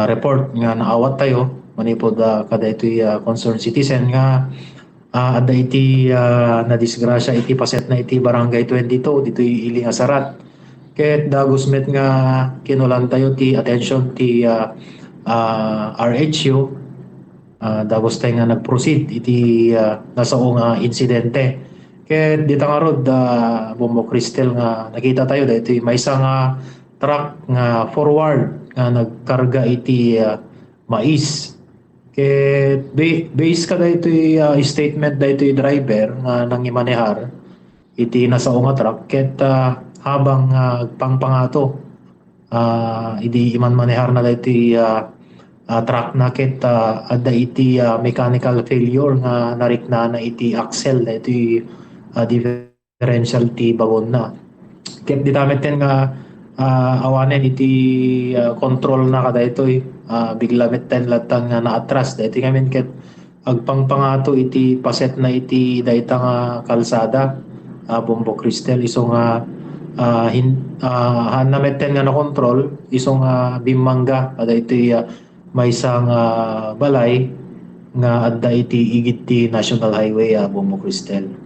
report nga naawat tayo manipod kada ito'y concerned citizen nga adda iti na disgrasya iti paset na iti barangay 22 dito'y iling asarat ket dagos met nga kinulan tayo ti attention ti RHU dagos tayo nga nag-proceed iti nasao nga insidente ket dita nga rod Bombo Cristel nga nakita tayo dahito may isang truck nga forward nga nagkarga iti mais ket base ka dahito statement dahito driver nga nangimanehar iti nasao nga truck ket habang pangpangato idi iman manehar na dahito truck na ket adda iti mechanical failure nga narikna na iti axle dahito differential ti bagon na ket ditameten nga awanen iti control na kada itoy bigla metten latang nga naatras dahito ngamin ket agpangpangato iti paset na iti dayta nga kalsada Bombo Cristel iso nga nametten nga na control iso nga bimangga kada itoy may isang balay nga adda iti igit ti National Highway Bombo Cristel.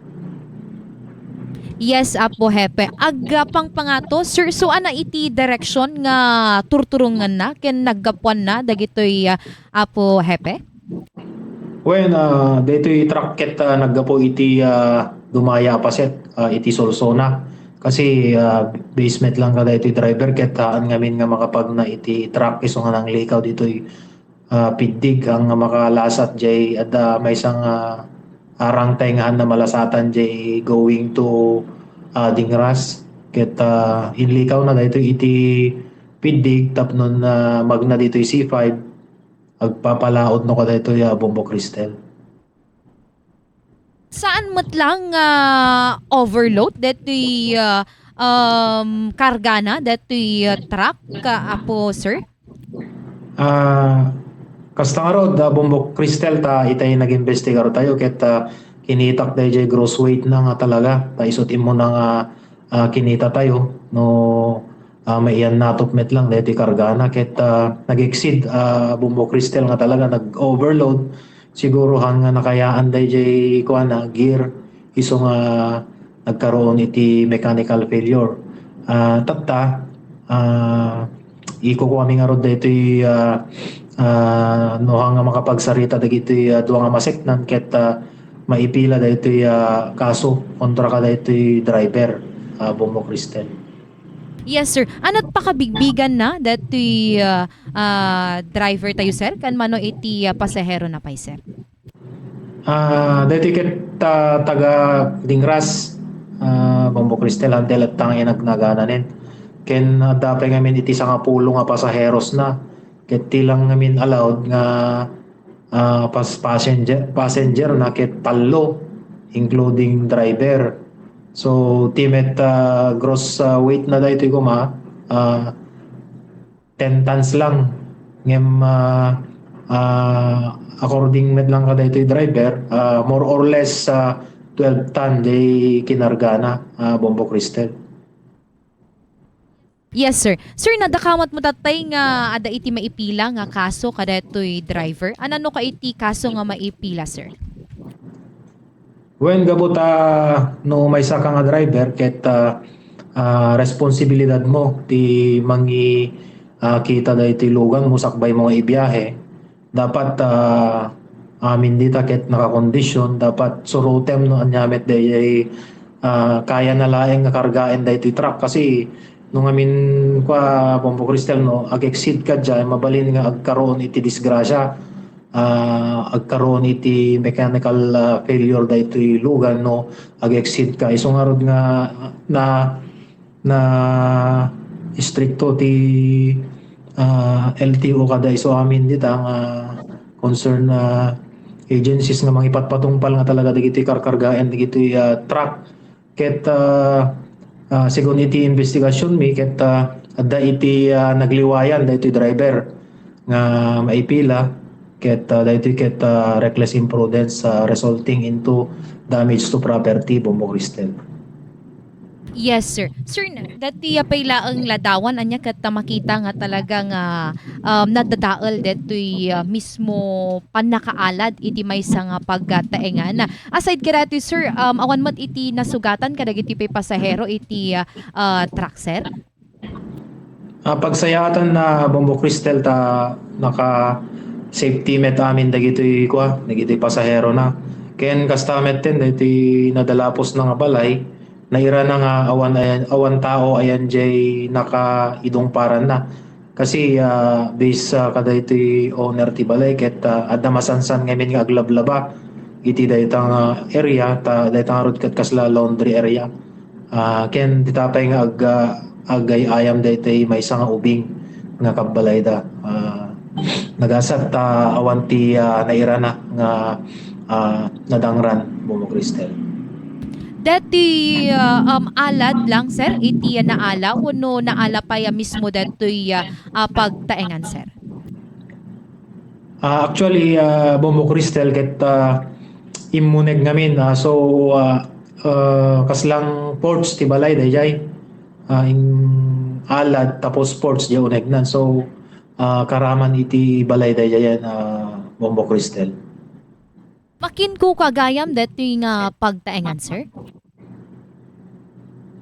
Yes, Apo Hepe. Agapang pangato, sir, so ana iti direksyon nga turturungan na, ken naggapuan na, dagitoy Apo Hepe? When dito'y truck ket naggapo iti dumaya paset iti Solsona kasi basement lang kada iti driver ket an ngamin nga makapag na iti truck iso nga nang likaw dito'y piddig ang makalasat jay at may isang arang taingahan na malasatan jay going to Dingras ket inlikaw na dito iti piddig tapnon magna dito C5 agpapalaod no kada ito Bombo Cristel. Saan mo't lang overload detoy karga na detoy truck Apo sir? Kasta nga rod Bombo Cristel ta itay nag-investigar tayo ket kinitak tayo jay gross weight na nga talaga ta isutin mo na nga kinita tayo no maiyan natupmet lang dahil karga na ket nag-exceed Bombo Cristel nga talaga nag-overload siguro hang nakayaan tayo jay kuan gear iso nga nagkaroon iti mechanical failure tatta iko ko kami nga rod dito no nga makapagsarita dagiti duwa nga maseknan ket maipila dito kaso kontra ka dito driver Bombo Cristel. Yes sir. Ano't pakabigbigan na detoy driver tayo sir kan mano iti pasahero na pay sir? Dito ket taga Dingras Bombo Cristel handel at tangin nagnagananin ken dapay ngamin iti nga pulo nga pasaheros na ket tilang ngamin allowed nga passenger na ket tallo including driver so timet gross weight na daytoy kuma 10 tons lang ngem according med lang kada ito'y driver more or less 12 ton day kinarga na Bombo Cristel. Yes sir. Sir nadakamot mo tatay nga ada iti maipila nga kaso kada ito'y driver. Anano ka iti kaso nga maipila sir? When gabot no may saka nga driver ket responsibilidad mo ti mangi kita da iti lugan mo sakbay mo nga ibiyahe dapat amin dita ket nakakondisyon dapat surutem no anyamet day kaya na laeng nga kargaen da iti truck kasi nung amin kwa Bombo Cristel no ag-exceed ka dyan mabalin nga agkaroon iti disgrasya agkaroon iti mechanical failure da iti lugan no ag-exceed ka iso nga rod nga na stricto ti LTO kada iso amin dita nga concern agencies nga mangipatpatungpal nga talaga dagiti karkargaen dagiti truck ket sigon iti investigasyon mi ket adda iti nagliwayan da iti driver nga maipila ket daytoy ket reckless imprudence resulting into damage to property Bombo Cristel. Yes, sir. Sir, dati payla ang ladawan anya kat makita nga talagang nadadaol detoy mismo panakaalad iti maysa nga pagtaengan. Aside karati sir, awan mat iti nasugatan kadag iti pay pasahero iti truck sir. Pagsayatan na Bombo Cristel ta naka safety met amin dagitoy dagitoy pasahero na. Ken kastamet ten dagitoy nadalapos na nga balay naira na nga awan tao ayan jay naka idong paran na. Kasi based sa kada ito'y owner ti balay ket adda masansan ngamin nga aglablaba iti daytang area ta daytang rod ket kasla laundry area. Ken ditapay nga agay ayam daytay maysa nga ubing nga kabbalay da. Nagasat awan ti naira na nga nadangran Momo Cristel. Dati alad lang sir iti naala wenno naala pa ya mismo datoy pagtaengan sir. Actually, Bombo Cristel ket immuneg ngamin. Kaslang ports ti balay dayjay. In alad tapos ports di uneg nan. So karaman iti balay dayjay Bombo Cristel. Makin ko kagayam datoy nga pagtaengan sir.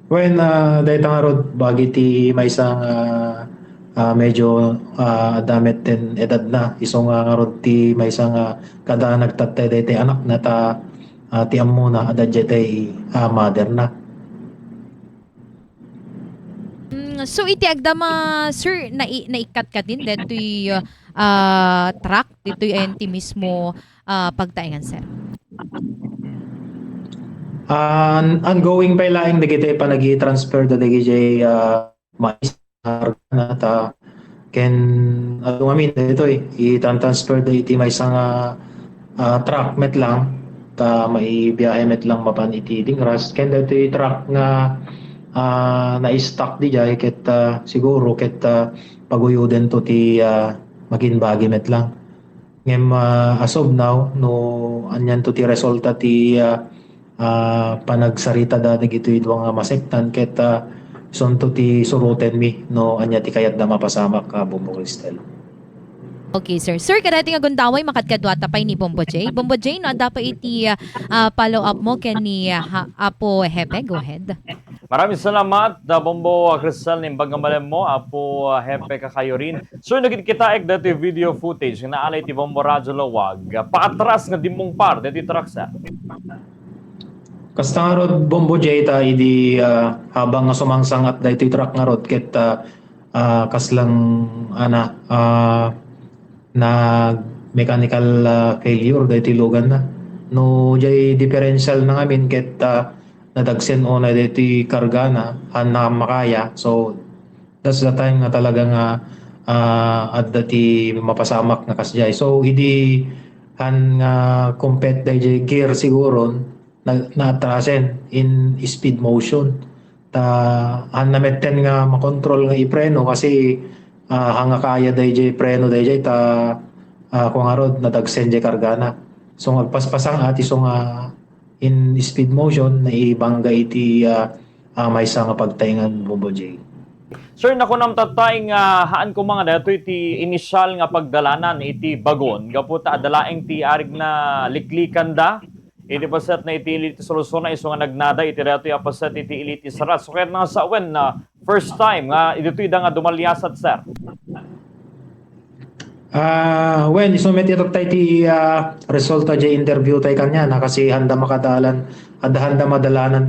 When daytang rod bagi ti maysang medyo damet ten edad na isong nga rod ti maysang kada nagtatay daytay anak na ti ammo na adad jaytay mother na. So iti agdama sir naikat ka din detoy truck ditoy enti mismo pagtaengan sir. Ongoing pa laing dagiti pa nagi-transfer da dagiti mais na ta ken amin dito i-transfer da iti may isang truck met lang ta maibiyahe met lang mapan iti dingras ken dito truck nga na-stock di jay ket siguro ket paguyuden to ti maginbagi met lang ngem as of now no anyan to ti resulta ti panagsarita da dagitoy nga masektan ket sonto ti suruten mi no anya ti kayat da mapasamak Bombo Cristel. Okay sir. Sir kadati nga gundaway makadkadwata pay ni Bombo J. Bombo J no dapat iti follow up mo ken ni Apo Hepe. Go ahead. Maraming salamat, Bombo Cristel, ng bagamalem mo, Apo Hepe kakayo rin. So, naging kita dati video footage na naalay ti Bombo Radyo Lawag. Paatras nga dimong par, dati traksa. Kasta nga rod Bombo J ta idi habang nga sumangsang at daytoy truck nga rod ket kaslang na mechanical failure daytoy lugan na. No jay differential na ngamin ket nadagsen o na daytoy karga na han na makaya. So that's the time nga talagang adda ti mapasamak na kasjay. So idi han nga compete dayjay gear siguro na-atrasen in speed motion han nametten nga makontrol nga ipreno kasi hanga kaya dayjay preno dayjay kung arod nadagsen jay kargana so agpaspasang ati so nga in speed motion na ibangga iti maysa nga pagtaingan Bombo J. Sir, nakunam tatay nga haan ko mga dato iti initial nga pagdalanan iti bagon gaputa adalaeng ti arig na liklikan da iti pasat na iti iliti solusyon na iso nga nagnada iti reto yung pasat iti iliti sarat. So kaya nga sa awen na first time nga ito nga dumalyasat sir. When isumet ito tayo ti resulta jay interview tayo kanya na kasi handa madalanan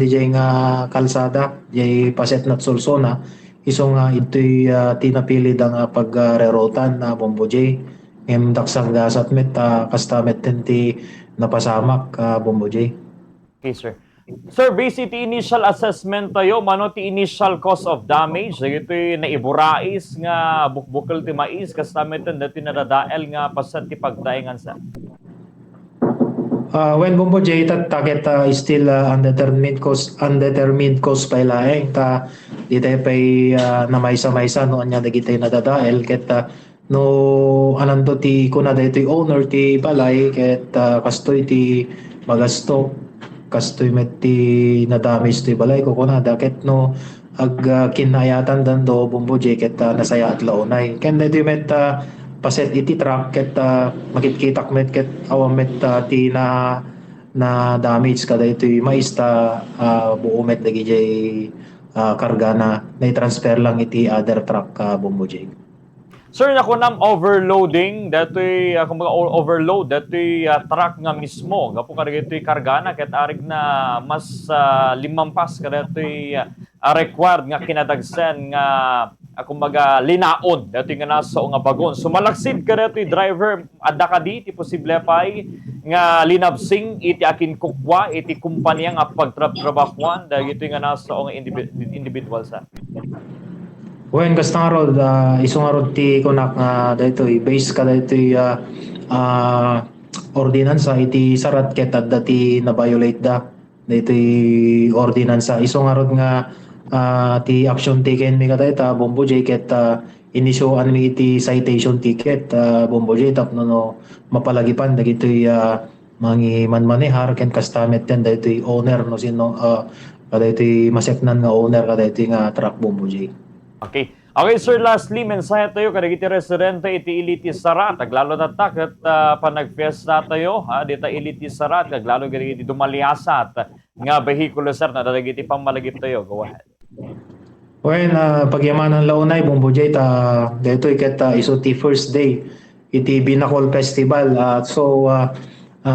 di jay nga kalsada jay paset na solsona iso nga ito'y tinapili da nga pagrerotan na Bombo J ngem daksang gasat met kastamet ti napasamak Bombo J. Okay sir. Sir, based iti initial assessment tayo, mano ti initial cause of damage, ito'y naiburais nga bukbukal ti mais, kastametan dati nadadael nga pasat ti pagdaingan sa. When Bombo J target still undetermined cause pa ilaeng di tayo pa'y na maysa-maysa no anya dagitay nadadael ket no anando ti kuna daytoy owner ti balay ket kastoy ti magasto kastoy met ti na damage ti balay ko kuna daket no ag kinayatan dan do Bumbuje ket nasaya at launay ken dito met paset iti truck ket makitkitak met ket awam met ti na damage kada ito'y maista buo met lagi jay karga na transfer lang iti other truck Bumbuje. Sir, naku nam overloading, dato'y, kumbaga overload, dato'y truck nga mismo. Gapo ka dito'y kargana, ket arig na mas limampas ka dato'y required nga kinadagsen nga kumbaga linaon dato'y nga nasa nga bagon. Sumalaksid ka dato'y driver, adda ka di, ti posible pa'y nga linabsing iti akin kukwa, iti kumpanya nga pagtrabahuan, dahil ito'y nga nasa nga individual sa. Wen kasta nga rod, iso nga rod ti kunak nga daytoy base ka daytoy ordinansa iti sarat ket adda ti na violate da daytoy ordinansa iso nga rod nga ti action taken mi kadayta Bumbuje ket inisyoan mi iti citation ticket Bumbuje tapno no mapalagipan dagitoy mangi manmanehar ken kastamet ten daytoy owner no sino kadaytoy maseknan nga owner kadaytoy nga truck Bumbuje. Okay. Okay, sir, lastly, mensahe tayo kada iti residente iti iliti sarat. Aglalo na takot panagfiesta tayo. Dita iliti sarat. Aglalo gadi iti dumaliasat nga behikulo, sir, na dadagiti pamalagip tayo. Go ahead. When pagyamanan launay Bumbuje dito iket iso ti first day iti Binakol Festival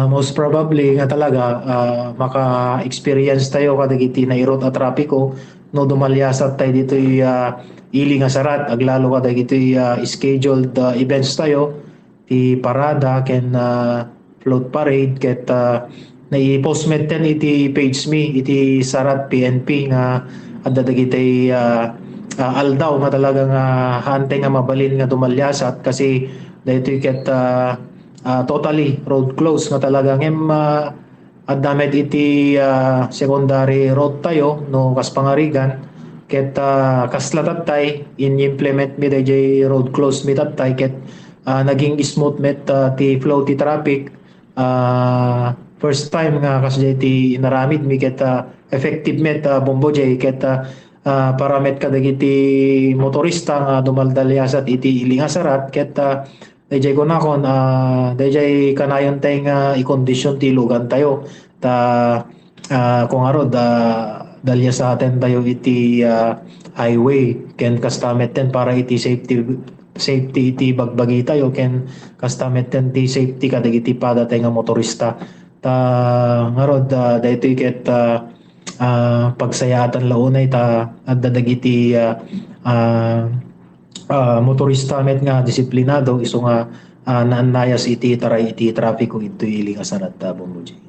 most probably nga talaga maka-experience tayo kadagiti na irot at trapiko no dumalyasat tayo dito ili nga sarat aglalo kadagiti scheduled events tayo ti parada ken float parade ket nai-postmet ten iti page me iti sarat PNP nga adda dagiti aldaw nga talagang hante nga mabalin nga dumalyasat kasi daytoy ket totally road close nga talagang adda met iti secondary road tayo no kas pangarigan ket kaslatat tay in-implement mi dayjay road close mi tatay ket naging smooth met ti flow ti traffic first time nga kasjay ti inaramid mi ket effective met Bumbuje ket para met kadagiti motorista nga dumaldalyasat iti ili nga sarat ket dayjay kunakon dayjay kanayon tay nga i-condition ti lugan tayo kung arod dalya sa atin tayo iti highway ken kastamet ten para iti safety iti bagbagi tayo ken kastamet ten ti safety kadagiti pada tay nga motorista ngarod daytoy ket pagsayaatan launay adda dagiti motorista met nga disiplinado iso nga naannayas iti taray iti trapiko iti ili nga sarat Bumbuje.